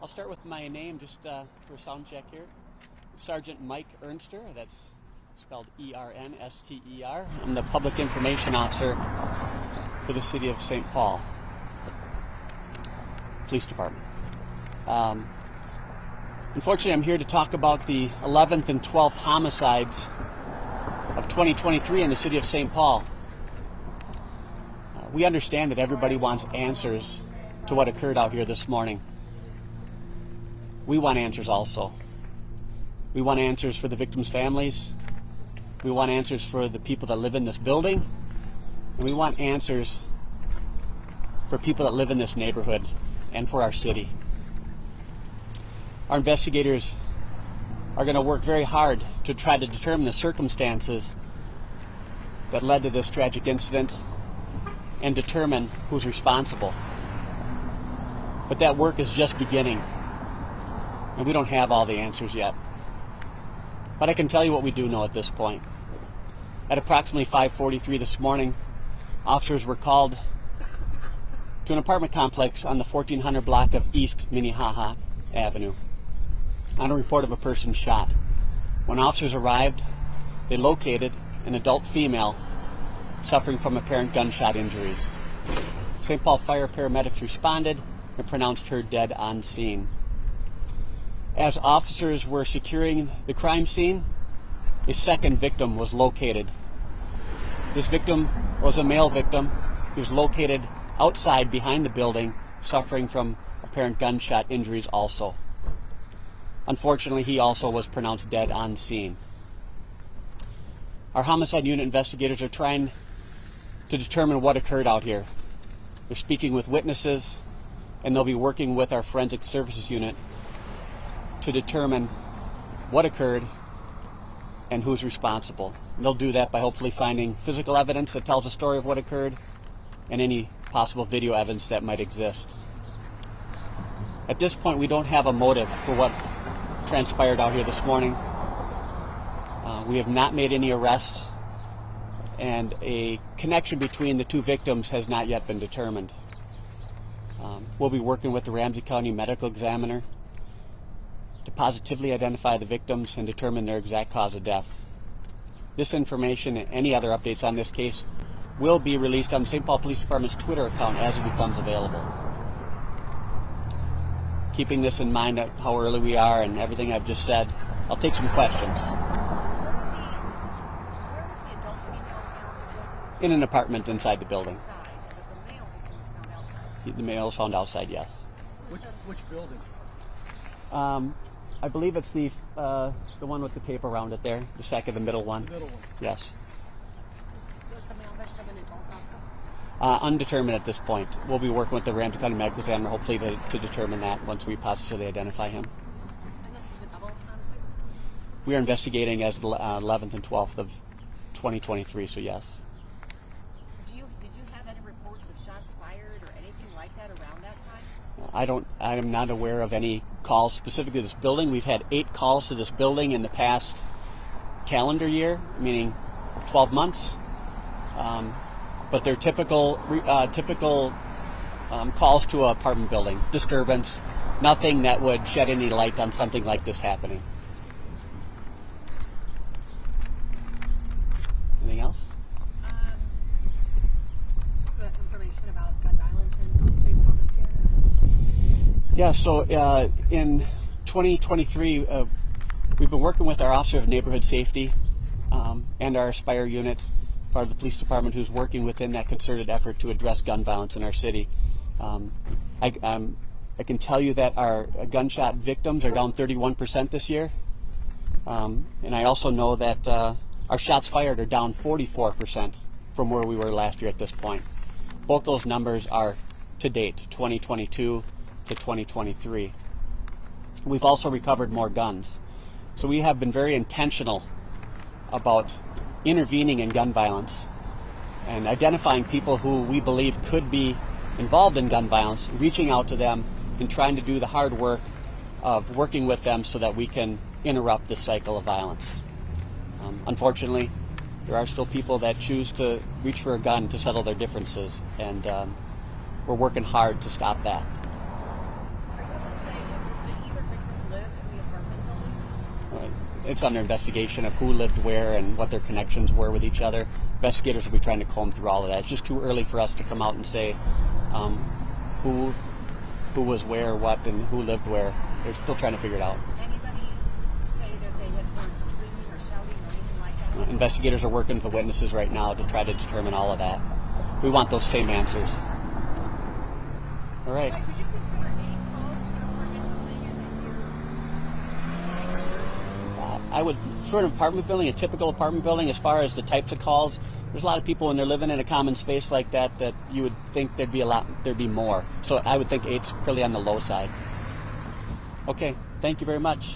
I'll start with my name just for a sound check here. Sergeant Mike Ernster, that's spelled E-R-N-S-T-E-R. I'm the Public Information Officer for the City of St. Paul Police Department. Unfortunately, I'm here to talk about the 11th and 12th homicides of 2023 in the City of St. Paul. We understand that everybody wants answers to what occurred out here this morning. We want answers also. We want answers for the victims' families. We want answers for the people that live in this building. And we want answers for people that live in this neighborhood and for our city. Our investigators are going to work very hard to try to determine the circumstances that led to this tragic incident and determine who's responsible. But that work is just beginning, and we don't have all the answers yet. But I can tell you what we do know at this point. At approximately 5:43 this morning, officers were called to an apartment complex on the 1400 block of East Minnehaha Avenue on a report of a person shot. When officers arrived, they located an adult female suffering from apparent gunshot injuries. St. Paul fire paramedics responded and pronounced her dead on scene. As officers were securing the crime scene, a second victim was located. This victim was a male victim. He was located outside behind the building, suffering from apparent gunshot injuries also. Unfortunately, he also was pronounced dead on scene. Our homicide unit investigators are trying to determine what occurred out here. They're speaking with witnesses, and they'll be working with our forensic services unit to determine what occurred and who's responsible. And they'll do that by hopefully finding physical evidence that tells the story of what occurred and any possible video evidence that might exist. At this point, we don't have a motive for what transpired out here this morning. We have not made any arrests, and a connection between the two victims has not yet been determined. We'll be working with the Ramsey County Medical Examiner to positively identify the victims and determine their exact cause of death. This information and any other updates on this case will be released on the St. Paul Police Department's Twitter account as it becomes available. Keeping this in mind, at how early we are and everything I've just said, I'll take some questions. Where was the adult female found? In an apartment inside the building. Inside, but the male victim was found outside. The male was found outside, yes. Which building? I believe it's the one with the tape around it there, the middle one. The middle one. Yes. Was the male victim an adult also? Undetermined at this point. We'll be working with the Ramsey County Medical Examiner hopefully to determine that once we positively identify him. And this is a double homicide? We are investigating as the 11th and 12th of 2023, so yes. Did you have any reports of shots fired or anything like that around that time? I am not aware of any calls specifically to this building. We've had 8 calls to this building in the past calendar year, meaning 12 months. But they're typical calls to an apartment building. Disturbance, nothing that would shed any light on something like this happening. Anything else? Information about gun violence in St. Paul this year? Yeah, so in 2023, we've been working with our Officer of Neighborhood Safety and our Aspire unit, part of the police department, who's working within that concerted effort to address gun violence in our city. I can tell you that our gunshot victims are down 31% this year. And I also know that our shots fired are down 44% from where we were last year at this point. Both those numbers are to date, 2022 to 2023. We've also recovered more guns. So we have been very intentional about intervening in gun violence and identifying people who we believe could be involved in gun violence, reaching out to them and trying to do the hard work of working with them so that we can interrupt this cycle of violence. Unfortunately, there are still people that choose to reach for a gun to settle their differences, and we're working hard to stop that. Are you able to say it's under investigation of who lived where and what their connections were with each other. Investigators will be trying to comb through all of that. It's just too early for us to come out and say who was where, what, and who lived where. They're still trying to figure it out. Anybody say that they had heard screaming or shouting or anything like that? Investigators are working with the witnesses right now to try to determine all of that. We want those same answers. All right. Would you consider 8 calls to an apartment building in a year? I would, for an apartment building, a typical apartment building, as far as the types of calls, there's a lot of people when they're living in a common space like that you would think there'd be more. So I would think 8's pretty on the low side. Okay, thank you very much.